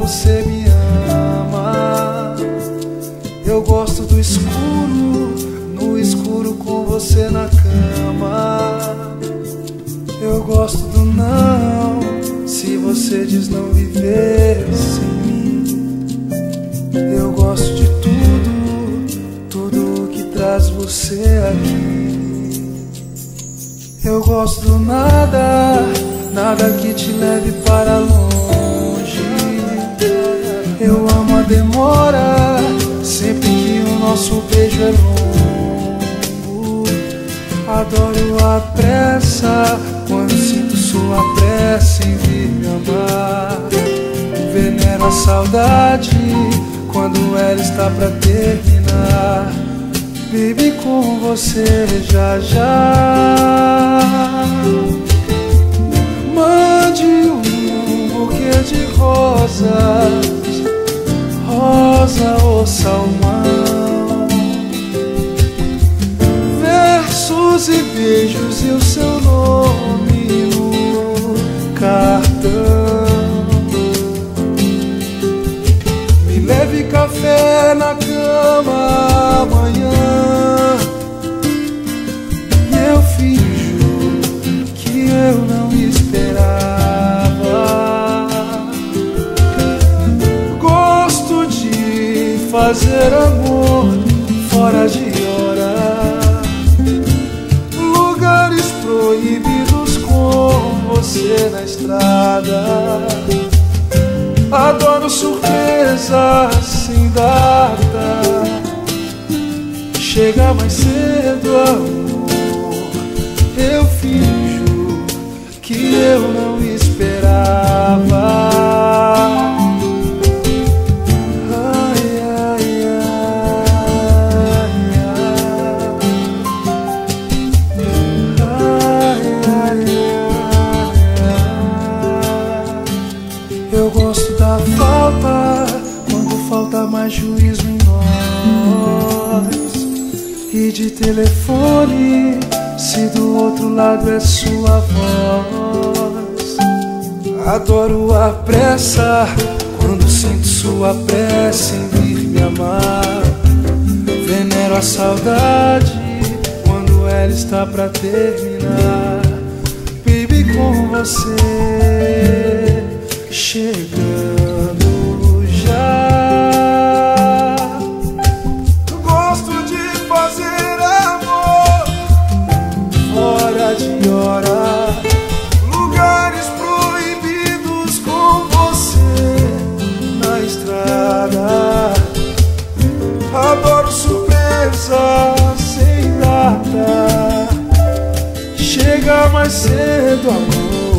você me ama. Eu gosto do escuro, no escuro com você na cama. Eu gosto do não, se você diz não viver sem mim. Eu gosto de tudo que traz você aqui. Eu gosto do nada, nada que te leve para longe. Eu amo a demora, sempre que o nosso beijo é longo. Adoro a pressa, quando sinto sua pressa em vir me amar. Venero a saudade, quando ela está pra terminar. Baby, com você já já. Mande um buquê de rosas, rosa ou salmão, versos e beijos e o seu nome no cartão. Me leve café na cama amanhã, e eu finjo que eu não esperava. Gosto de fazer amor fora de hora, lugares proibidos com você na estrada. Adoro surpresas sem data, chega mais cedo, amor. Eu finjo que eu não esperava. Ai, ai, ai, ai, ai. Eu gosto da falta, quando falta mais juízo em nós. E de telefone, se do outro lado é sua voz. Adoro a pressa, quando sinto sua pressa em vir me amar. Venero a saudade, quando ela está pra terminar. Baby, com você chegando já. Gosto de fazer amor fora de hora, lugares proibidos com você na estrada. Adoro surpresa sem data, chega mais cedo, amor.